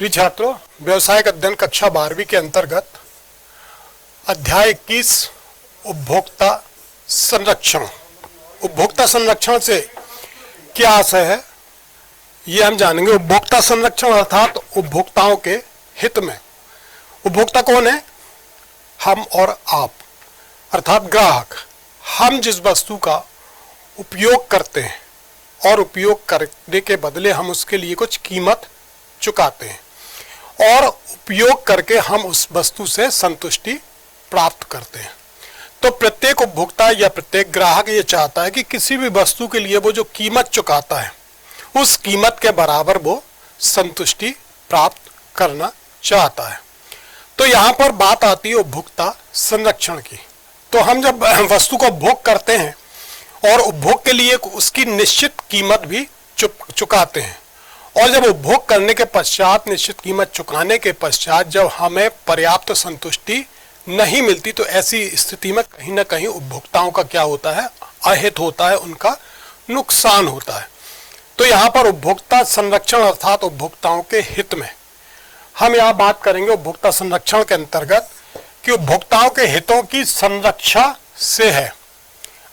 प्रिय छात्रों, व्यवसायिक अध्ययन कक्षा 12वीं के अंतर्गत अध्याय 21 उपभोक्ता संरक्षण। उपभोक्ता संरक्षण से क्या आशय है ये हम जानेंगे। उपभोक्ता संरक्षण अर्थात उपभोक्ताओं के हित में। उपभोक्ता कौन है? हम और आप अर्थात ग्राहक। हम जिस वस्तु का उपयोग करते हैं और उपयोग करने के बदले हम उसके लिए कुछ कीमत चुकाते हैं और उपयोग करके हम उस वस्तु से संतुष्टि प्राप्त करते हैं। तो प्रत्येक उपभोक्ता या प्रत्येक ग्राहक ये चाहता है कि किसी भी वस्तु के लिए वो जो कीमत चुकाता है उस कीमत के बराबर वो संतुष्टि प्राप्त करना चाहता है। तो यहाँ पर बात आती है उपभोक्ता संरक्षण की। तो हम जब वस्तु को उपभोग करते हैं और उपभोग के लिए उसकी निश्चित कीमत भी चुकाते हैं और जब उपभोग करने के पश्चात निश्चित कीमत चुकाने के पश्चात जब हमें पर्याप्त संतुष्टि नहीं मिलती तो ऐसी स्थिति में कहीं ना कहीं उपभोक्ताओं का क्या होता है? अहित होता है, उनका नुकसान होता है। तो यहाँ पर उपभोक्ता संरक्षण अर्थात उपभोक्ताओं के हित में हम यहाँ बात करेंगे। उपभोक्ता संरक्षण के अंतर्गत कि उपभोक्ताओं के हितों की संरक्षा से है।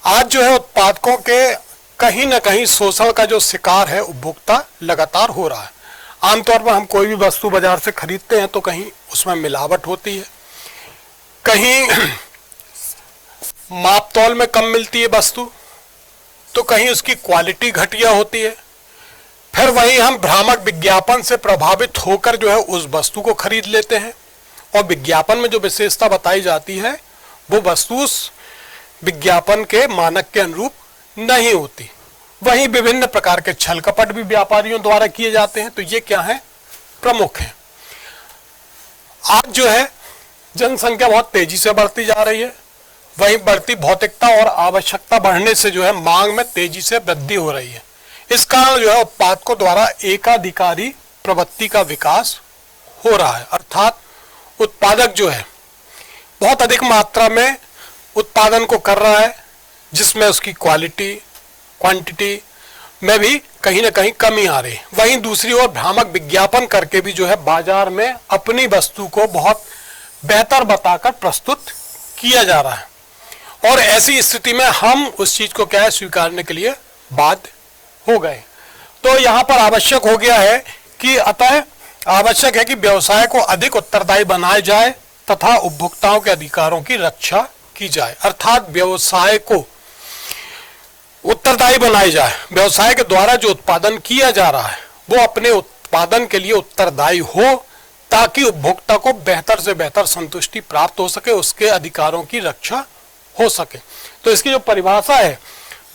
आज जो है उत्पादकों के कहीं ना कहीं शोषण का जो शिकार है उपभोक्ता लगातार हो रहा है। आमतौर पर हम कोई भी वस्तु बाजार से खरीदते हैं तो कहीं उसमें मिलावट होती है, कहीं माप तौल में कम मिलती है वस्तु, तो कहीं उसकी क्वालिटी घटिया होती है। फिर वहीं हम भ्रामक विज्ञापन से प्रभावित होकर जो है उस वस्तु को खरीद लेते हैं और विज्ञापन में जो विशेषता बताई जाती है वो वस्तु उस विज्ञापन के मानक के अनुरूप नहीं होती। वहीं विभिन्न प्रकार के छल कपट भी व्यापारियों द्वारा किए जाते हैं। तो ये क्या है? प्रमुख है। आज जो है जनसंख्या बहुत तेजी से बढ़ती जा रही है, वहीं बढ़ती भौतिकता और आवश्यकता बढ़ने से जो है मांग में तेजी से वृद्धि हो रही है। इस कारण जो है उत्पादकों द्वारा एकाधिकारी प्रवृत्ति का विकास हो रहा है, अर्थात उत्पादक जो है बहुत अधिक मात्रा में उत्पादन को कर रहा है जिसमें उसकी क्वांटिटी में भी कहीं ना कहीं कमी आ रही है। वहीं दूसरी ओर भ्रामक विज्ञापन करके भी जो है बाजार में अपनी वस्तु को बहुत बेहतर बताकर प्रस्तुत किया जा रहा है और ऐसी स्थिति में हम उस चीज को क्या है स्वीकारने के लिए बाध्य हो गए। तो यहाँ पर आवश्यक हो गया है कि अतः आवश्यक है कि व्यवसाय को अधिक उत्तरदायी बनाया जाए तथा उपभोक्ताओं के अधिकारों की रक्षा की जाए। अर्थात व्यवसाय को उत्तरदायी बनाया जाए। व्यवसाय के द्वारा जो उत्पादन किया जा रहा है वो अपने उत्पादन के लिए उत्तरदायी हो ताकि उपभोक्ता को बेहतर से बेहतर संतुष्टि प्राप्त हो सके, उसके अधिकारों की रक्षा हो सके। तो इसकी जो परिभाषा है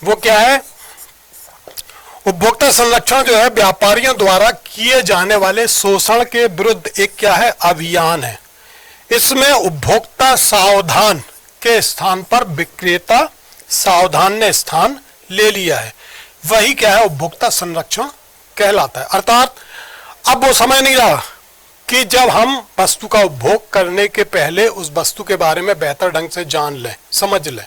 वो क्या है? उपभोक्ता संरक्षण जो है व्यापारियों द्वारा किए जाने वाले शोषण के विरुद्ध एक क्या है? अभियान है। इसमें उपभोक्ता सावधान के स्थान पर विक्रेता सावधान ने स्थान ले लिया है। वही क्या है? उपभोक्ता संरक्षण कहलाता है। अर्थात अब वो समय नहीं रहा कि जब हम वस्तु का उपभोग करने के पहले उस वस्तु के बारे में बेहतर ढंग से जान लें, समझ लें।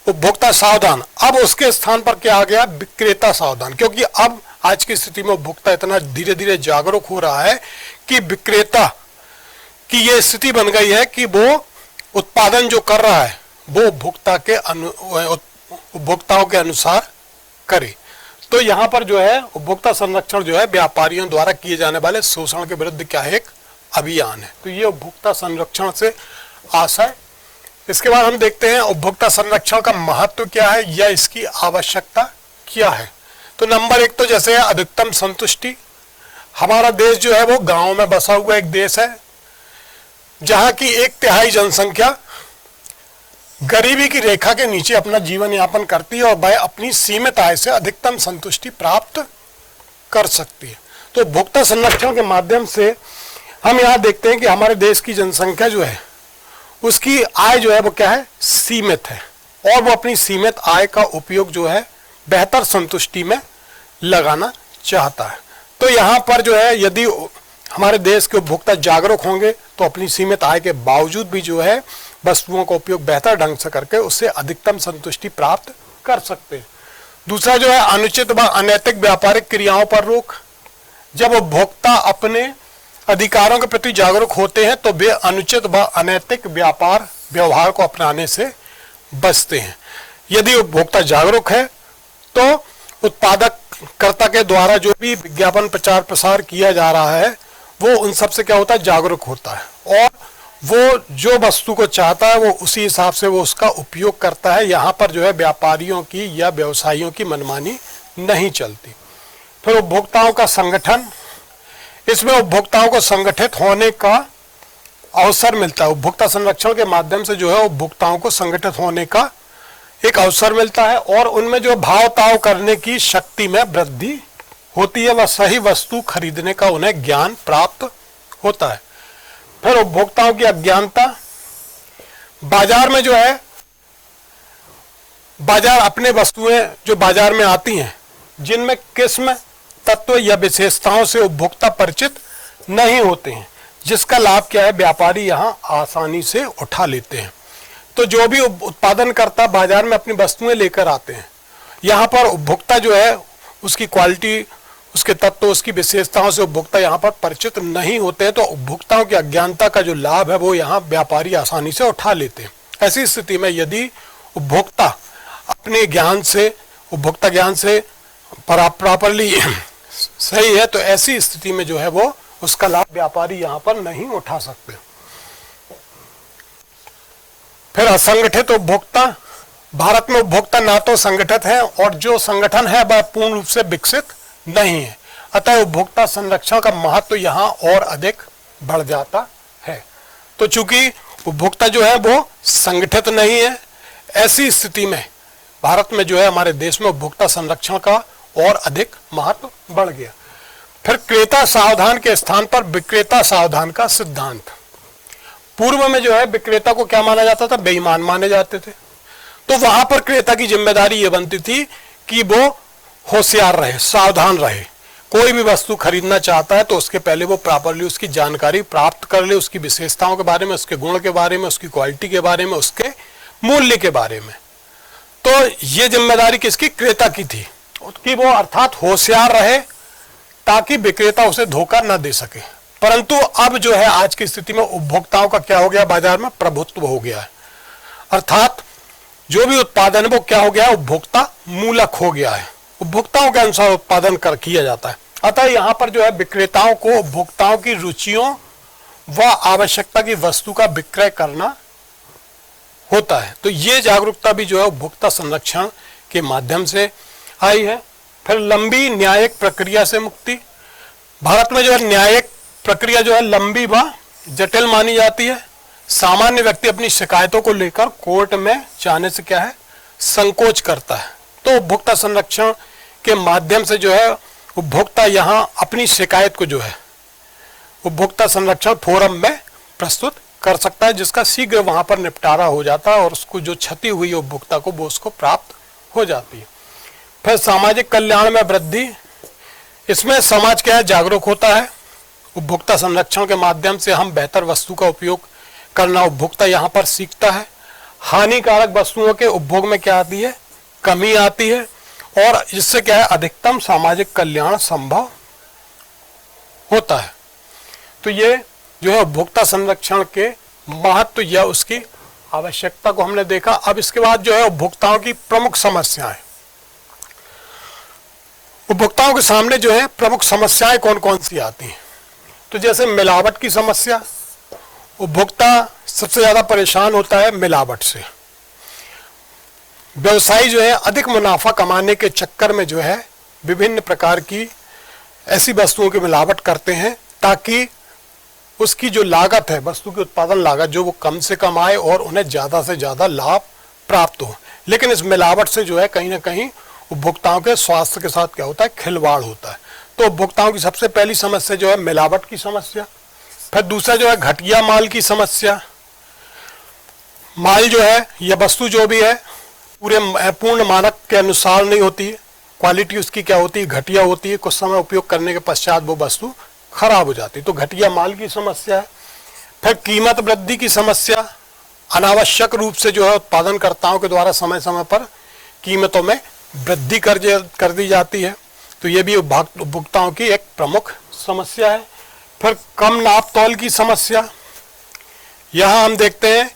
उपभोक्ता सावधान, अब उसके स्थान पर क्या आ गया? विक्रेता सावधान। क्योंकि अब आज की स्थिति में उपभोक्ता इतना धीरे धीरे जागरूक हो रहा है कि विक्रेता की ये स्थिति बन गई है कि वो उत्पादन जो कर रहा है वो उपभोक्ताओं के अनुसार करे। तो यहाँ पर जो है उपभोक्ता संरक्षण जो है व्यापारियों द्वारा किए जाने वाले शोषण के विरुद्ध क्या है? एक अभियान है। तो ये उपभोक्ता संरक्षण से आशय। इसके बाद हम देखते हैं उपभोक्ता संरक्षण का महत्व क्या है या इसकी आवश्यकता क्या है। तो नंबर 1 तो जैसे है अधिकतम संतुष्टि। हमारा देश जो है वो गाँव में बसा हुआ एक देश है जहाँ की 1/3 जनसंख्या गरीबी की रेखा के नीचे अपना जीवन यापन करती है और वह अपनी सीमित आय से अधिकतम संतुष्टि प्राप्त कर सकती है। तो उपभोक्ता संरक्षण के माध्यम से हम यहाँ देखते हैं कि हमारे देश की जनसंख्या जो है उसकी आय जो है वो क्या है? सीमित है और वो अपनी सीमित आय का उपयोग जो है बेहतर संतुष्टि में लगाना चाहता है। तो यहाँ पर जो है यदि हमारे देश के उपभोक्ता जागरूक होंगे तो अपनी सीमित आय के बावजूद भी जो है वस्तुओं का उपयोग बेहतर ढंग से करके उससे अधिकतम संतुष्टि प्राप्त कर सकते हैं। दूसरा जो है अनुचित व अनैतिक व्यापारिक क्रियाओं पर रोक। जब उपभोक्ता अपने अधिकारों के प्रति जागरूक होते हैं तो वे अनुचित व अनैतिक व्यापार व्यवहार को अपनाने से बचते हैं। यदि उपभोक्ता जागरूक है तो उत्पादककर्ता के द्वारा जो भी विज्ञापन प्रचार प्रसार किया जा रहा है वो उन सब से क्या होता है, जागरूक होता है, और वो जो वस्तु को चाहता है वो उसी हिसाब से वो उसका उपयोग करता है। यहाँ पर जो है व्यापारियों की या व्यवसायियों की मनमानी नहीं चलती। फिर उपभोक्ताओं का संगठन, इसमें उपभोक्ताओं को संगठित होने का अवसर मिलता है। उपभोक्ता संरक्षण के माध्यम से जो है उपभोक्ताओं को संगठित होने का एक अवसर मिलता है और उनमें जो भाव ताव करने की शक्ति में वृद्धि होती है, वह सही वस्तु खरीदने का उन्हें ज्ञान प्राप्त होता है। फिर उपभोक्ताओं की अज्ञानता, बाजार में जो है बाजार अपने वस्तुएं जो बाजार में आती हैं जिनमें किस्म तत्व या विशेषताओं से उपभोक्ता परिचित नहीं होते हैं, जिसका लाभ क्या है, व्यापारी यहाँ आसानी से उठा लेते हैं। तो जो भी उत्पादन करता बाजार में अपनी वस्तुएं लेकर आते हैं, यहाँ पर उपभोक्ता जो है उसकी क्वालिटी, उसके तत्व, उसकी विशेषताओं से उपभोक्ता यहाँ पर परिचित नहीं होते हैं। तो उपभोक्ताओं की अज्ञानता का जो लाभ है वो यहाँ व्यापारी आसानी से उठा लेते हैं। ऐसी स्थिति में यदि उपभोक्ता अपने ज्ञान से, उपभोक्ता ज्ञान से प्रॉपरली सही है तो ऐसी स्थिति में जो है वो उसका लाभ व्यापारी यहाँ पर नहीं उठा सकते। फिर असंगठित उपभोक्ता, भारत में उपभोक्ता ना तो संगठित है और जो संगठन है वह पूर्ण रूप से विकसित नहीं है, अतः उपभोक्ता संरक्षण का महत्व यहाँ और अधिक बढ़ जाता है। तो चूंकि उपभोक्ता जो है वो संगठित नहीं है, ऐसी स्थिति में भारत में जो है हमारे देश में उपभोक्ता संरक्षण का और अधिक महत्व बढ़ गया। फिर क्रेता सावधान के स्थान पर विक्रेता सावधान का सिद्धांत। पूर्व में जो है विक्रेता को क्या माना जाता था, बेईमान माने जाते थे। तो वहां पर क्रेता की जिम्मेदारी ये बनती थी कि वो होशियार रहे, सावधान रहे। कोई भी वस्तु खरीदना चाहता है तो उसके पहले वो प्रॉपरली उसकी जानकारी प्राप्त कर ले, उसकी विशेषताओं के बारे में, उसके गुण के बारे में, उसकी क्वालिटी के बारे में, उसके मूल्य के बारे में। तो ये जिम्मेदारी किसकी, क्रेता की थी कि वो अर्थात होशियार रहे ताकि विक्रेता उसे धोखा न दे सके। परंतु अब जो है आज की स्थिति में उपभोक्ताओं का क्या हो गया, बाजार में प्रभुत्व हो गया है, अर्थात जो भी उत्पादन है वो क्या हो गया है, उपभोक्ता मूलक हो गया है, उपभोक्ताओं के अनुसार उत्पादन किया जाता है। अतः यहाँ पर जो है विक्रेताओं को उपभोक्ताओं की रुचियों व आवश्यकता की वस्तु का विक्रय करना होता है। तो ये जागरूकता भी जो है उपभोक्ता संरक्षण के माध्यम से आई है। फिर लंबी न्यायिक प्रक्रिया से मुक्ति, भारत में जो है न्यायिक प्रक्रिया जो है लंबी व जटिल मानी जाती है। सामान्य व्यक्ति अपनी शिकायतों को लेकर कोर्ट में जाने से क्या है, संकोच करता है। तो उपभोक्ता संरक्षण के माध्यम से जो है उपभोक्ता यहाँ अपनी शिकायत को जो है उपभोक्ता संरक्षण फोरम में प्रस्तुत कर सकता है, जिसका शीघ्र वहां पर निपटारा हो जाता है और उसको जो क्षति हुई उपभोक्ता को वो उसको प्राप्त हो जाती है। फिर सामाजिक कल्याण में वृद्धि, इसमें समाज क्या है, जागरूक होता है। उपभोक्ता संरक्षण के माध्यम से हम बेहतर वस्तु का उपयोग करना उपभोक्ता यहाँ पर सीखता है। हानिकारक वस्तुओं के उपभोग में क्या आती है, कमी आती है और इससे क्या है, अधिकतम सामाजिक कल्याण संभव होता है। तो ये जो है उपभोक्ता संरक्षण के महत्व या उसकी आवश्यकता को हमने देखा। अब इसके बाद जो है उपभोक्ताओं की प्रमुख समस्याएं, उपभोक्ताओं के सामने जो है प्रमुख समस्याएं कौन कौन सी आती हैं। तो जैसे मिलावट की समस्या, उपभोक्ता सबसे ज्यादा परेशान होता है मिलावट से। व्यवसायी जो है अधिक मुनाफा कमाने के चक्कर में जो है विभिन्न प्रकार की ऐसी वस्तुओं की मिलावट करते हैं ताकि उसकी जो लागत है, वस्तु की उत्पादन लागत, जो वो कम से कम आए और उन्हें ज्यादा से ज्यादा लाभ प्राप्त हो। लेकिन इस मिलावट से जो है कहीं ना कहीं उपभोक्ताओं के स्वास्थ्य के साथ क्या होता है, खिलवाड़ होता है। तो उपभोक्ताओं की सबसे पहली समस्या जो है मिलावट की समस्या। फिर दूसरा जो है घटिया माल की समस्या। माल जो है या वस्तु जो भी है पूर्ण मानक के अनुसार नहीं होती है, क्वालिटी उसकी क्या होती है, घटिया होती है। कुछ समय उपयोग करने के पश्चात वो वस्तु खराब हो जाती है, तो घटिया माल की समस्या है। फिर कीमत वृद्धि की समस्या, अनावश्यक रूप से जो है उत्पादनकर्ताओं के द्वारा समय समय पर कीमतों में वृद्धि कर दी जाती है, तो ये भी उपभोक्ताओं की एक प्रमुख समस्या है। फिर कम नाप तौल की समस्या। यहाँ हम देखते हैं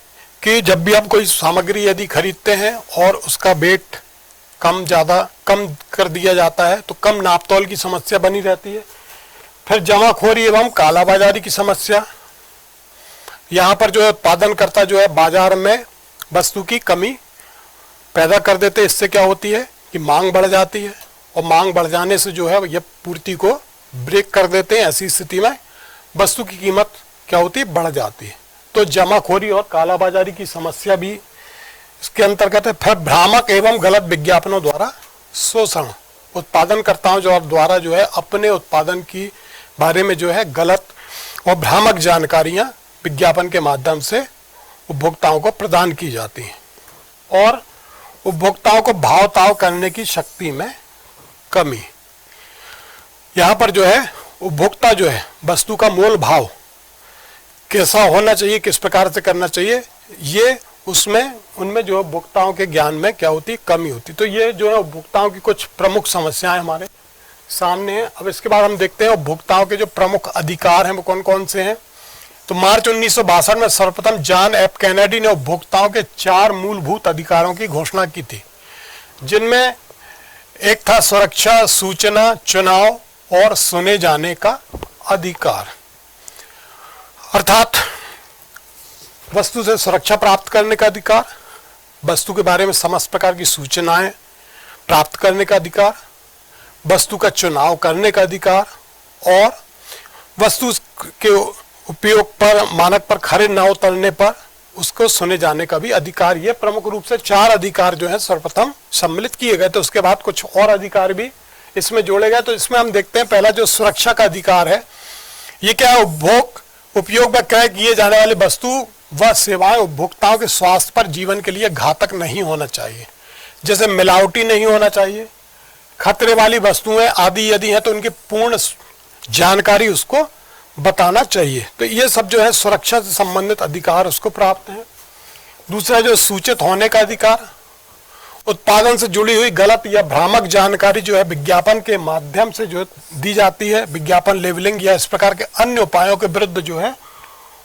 कि जब भी हम कोई सामग्री यदि खरीदते हैं और उसका वेट कम कर दिया जाता है तो कम नाप तौल की समस्या बनी रहती है। फिर जमाखोरी एवं कालाबाजारी की समस्या। यहाँ पर जो है उत्पादनकर्ता जो है बाजार में वस्तु की कमी पैदा कर देते हैं। इससे क्या होती है कि मांग बढ़ जाती है और मांग बढ़ जाने से जो है ये पूर्ति को ब्रेक कर देते हैं। ऐसी स्थिति में वस्तु की कीमत क्या होती है, बढ़ जाती है। तो जमाखोरी और कालाबाजारी की समस्या भी इसके अंतर्गत है। फिर भ्रामक एवं गलत विज्ञापनों द्वारा शोषण। उत्पादनकर्ताओं द्वारा जो है अपने उत्पादन की बारे में जो है गलत और भ्रामक जानकारियां विज्ञापन के माध्यम से उपभोक्ताओं को प्रदान की जाती हैं और उपभोक्ताओं को भाव ताव करने की शक्ति में कमी। यहाँ पर जो है उपभोक्ता जो है वस्तु का मोल भाव कैसा होना चाहिए, किस प्रकार से करना चाहिए, ये उनमें जो उपभोक्ताओं के ज्ञान में क्या होती, कमी होती। तो ये जो है उपभोक्ताओं की कुछ प्रमुख समस्याएं हमारे सामने है। अब इसके बाद हम देखते हैं उपभोक्ताओं के जो प्रमुख अधिकार हैं वो कौन कौन से हैं। तो मार्च 1962 में सर्वप्रथम जॉन एफ कैनेडी ने उपभोक्ताओं के 4 मूलभूत अधिकारों की घोषणा की थी, जिनमें एक था सुरक्षा, सूचना, चुनाव और सुने जाने का अधिकार। अर्थात वस्तु से सुरक्षा प्राप्त करने का अधिकार, वस्तु के बारे में समस्त प्रकार की सूचनाएं प्राप्त करने का अधिकार, वस्तु का चुनाव करने का अधिकार और वस्तु के उपयोग पर, मानक पर खरे न उतरने पर उसको सुने जाने का भी अधिकार। ये प्रमुख रूप से 4 अधिकार जो है सर्वप्रथम सम्मिलित किए गए। तो उसके बाद कुछ और अधिकार भी इसमें जोड़े गए। तो इसमें हम देखते हैं पहला जो सुरक्षा का अधिकार है, ये क्या है, उपयोग में क्रय किए जाने वाली वस्तु व सेवाएं उपभोक्ताओं के स्वास्थ्य पर, जीवन के लिए घातक नहीं होना चाहिए। जैसे मिलावटी नहीं होना चाहिए, खतरे वाली वस्तुएं आदि यदि है तो उनकी पूर्ण जानकारी उसको बताना चाहिए। तो ये सब जो है सुरक्षा से संबंधित अधिकार उसको प्राप्त है। दूसरा जो सूचित होने का अधिकार, उत्पादन से जुड़ी हुई गलत या भ्रामक जानकारी जो है विज्ञापन के माध्यम से जो दी जाती है, विज्ञापन लेबलिंग या इस प्रकार के अन्य उपायों के विरुद्ध जो है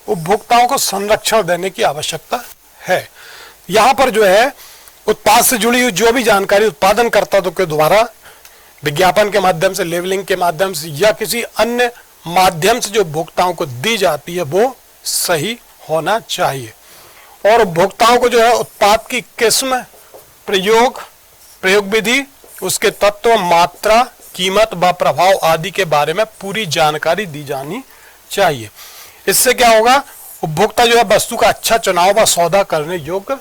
उपभोक्ताओं को संरक्षण देने की आवश्यकता है। यहाँ पर जो है उत्पाद से जुड़ी हुई जो भी जानकारी उत्पादनकर्ता के द्वारा विज्ञापन के माध्यम से, लेबलिंग के माध्यम से या किसी अन्य माध्यम से जो उपभोक्ताओं को दी जाती है वो सही होना चाहिए। और उपभोक्ताओं को जो है उत्पाद की किस्म, प्रयोग विधि, उसके तत्व, मात्रा, कीमत व प्रभाव आदि के बारे में पूरी जानकारी दी जानी चाहिए। इससे क्या होगा, उपभोक्ता जो है वस्तु का अच्छा चुनाव व सौदा करने योग्य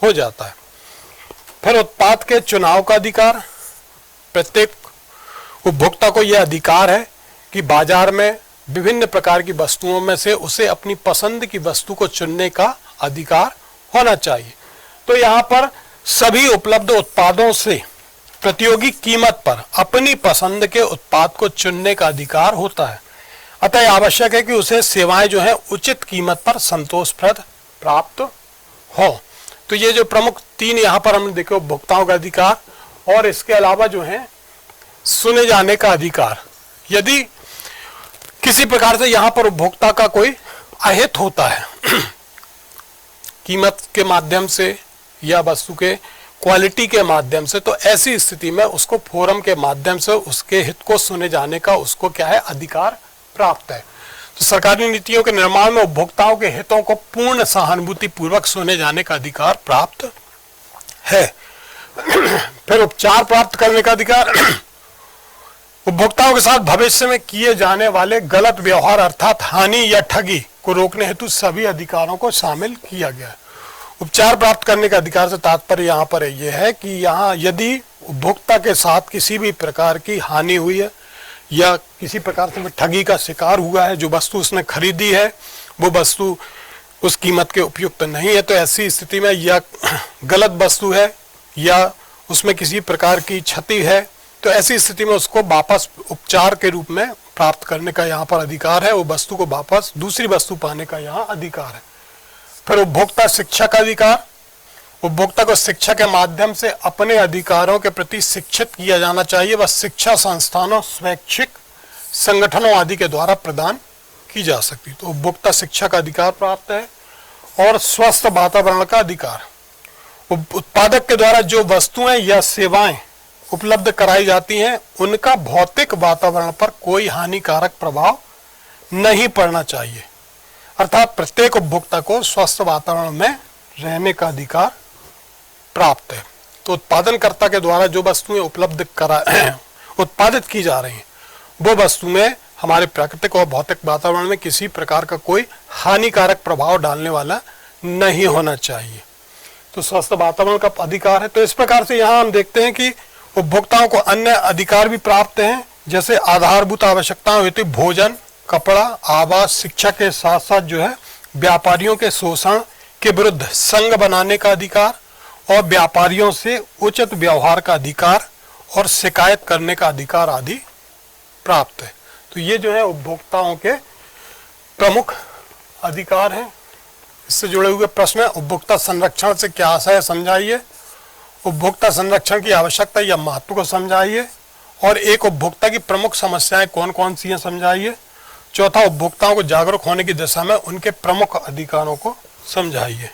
हो जाता है। फिर उत्पाद के चुनाव का अधिकार, प्रत्येक उपभोक्ता को यह अधिकार है कि बाजार में विभिन्न प्रकार की वस्तुओं में से उसे अपनी पसंद की वस्तु को चुनने का अधिकार होना चाहिए। तो यहाँ पर सभी उपलब्ध उत्पादों से प्रतियोगी कीमत पर अपनी पसंद के उत्पाद को चुनने का अधिकार होता है। अतः आवश्यक है कि उसे सेवाएं जो है उचित कीमत पर संतोषप्रद प्राप्त हो। तो ये जो प्रमुख 3 यहाँ पर हमने देखे, उपभोक्ताओं का अधिकार और इसके अलावा जो है सुने जाने का अधिकार। यदि किसी प्रकार से यहाँ पर उपभोक्ता का कोई अहित होता है कीमत के माध्यम से या वस्तु के क्वालिटी के माध्यम से, तो ऐसी स्थिति में उसको फोरम के माध्यम से उसके हित को सुने जाने का उसको क्या है, अधिकार प्राप्त है। तो सरकारी नीतियों के निर्माण में उपभोक्ताओं के हितों को पूर्ण सहानुभूति पूर्वक सुने जाने का अधिकार प्राप्त है। फिर उपचार प्राप्त करने का अधिकार, उपभोक्ताओं के साथ भविष्य में किए जाने वाले गलत व्यवहार अर्थात हानि या ठगी को रोकने हेतु सभी अधिकारों को शामिल किया गया है। उपचार प्राप्त करने का अधिकार से तात्पर्य यहाँ पर यह है कि यहाँ यदि उपभोक्ता के साथ किसी भी प्रकार की हानि हुई है या किसी प्रकार से ठगी का शिकार हुआ है, जो वस्तु उसने खरीदी है वो वस्तु उस कीमत के उपयुक्त नहीं है, तो ऐसी स्थिति में या गलत वस्तु है या उसमें किसी प्रकार की क्षति है, तो ऐसी स्थिति में उसको वापस उपचार के रूप में प्राप्त करने का यहाँ पर अधिकार है। वो वस्तु को वापस दूसरी वस्तु पाने का यहाँ अधिकार है। फिर उपभोक्ता शिक्षा का अधिकार, उपभोक्ता को शिक्षा के माध्यम से अपने अधिकारों के प्रति शिक्षित किया जाना चाहिए। वह शिक्षा संस्थानों, स्वैच्छिक संगठनों आदि के द्वारा प्रदान की जा सकती। तो उपभोक्ता शिक्षा का अधिकार प्राप्त है और स्वस्थ वातावरण का अधिकार। उत्पादक के द्वारा जो वस्तुएं या सेवाएं उपलब्ध कराई जाती हैं उनका भौतिक वातावरण पर कोई हानिकारक प्रभाव नहीं पड़ना चाहिए, अर्थात प्रत्येक उपभोक्ता को स्वस्थ वातावरण में रहने का अधिकार प्राप्त है। तो उत्पादनकर्ता के द्वारा जो वस्तुएं उत्पादित की जा रही हैं वो वस्तुएं हमारे प्राकृतिक और भौतिक वातावरण में किसी प्रकार का कोई हानिकारक प्रभाव डालने वाला नहीं होना चाहिए। तो स्वस्थ वातावरण का अधिकार है। तो इस प्रकार से यहाँ हम देखते हैं कि उपभोक्ताओं को अन्य अधिकार भी प्राप्त हैं, जैसे आधारभूत आवश्यकताएं हेतु भोजन, कपड़ा, आवास, शिक्षा के साथ साथ जो है व्यापारियों के शोषण के विरुद्ध संघ बनाने का अधिकार और व्यापारियों से उचित व्यवहार का अधिकार और शिकायत करने का अधिकार आदि प्राप्त है। तो ये जो है उपभोक्ताओं के प्रमुख अधिकार हैं। इससे जुड़े हुए प्रश्न है, उपभोक्ता संरक्षण से क्या आशय है समझाइए, उपभोक्ता संरक्षण की आवश्यकता या महत्व को समझाइए, और एक उपभोक्ता की प्रमुख समस्याएं कौन कौन सी हैं समझाइए। चौथा, उपभोक्ताओं को जागरूक होने की दिशा में उनके प्रमुख अधिकारों को समझाइए।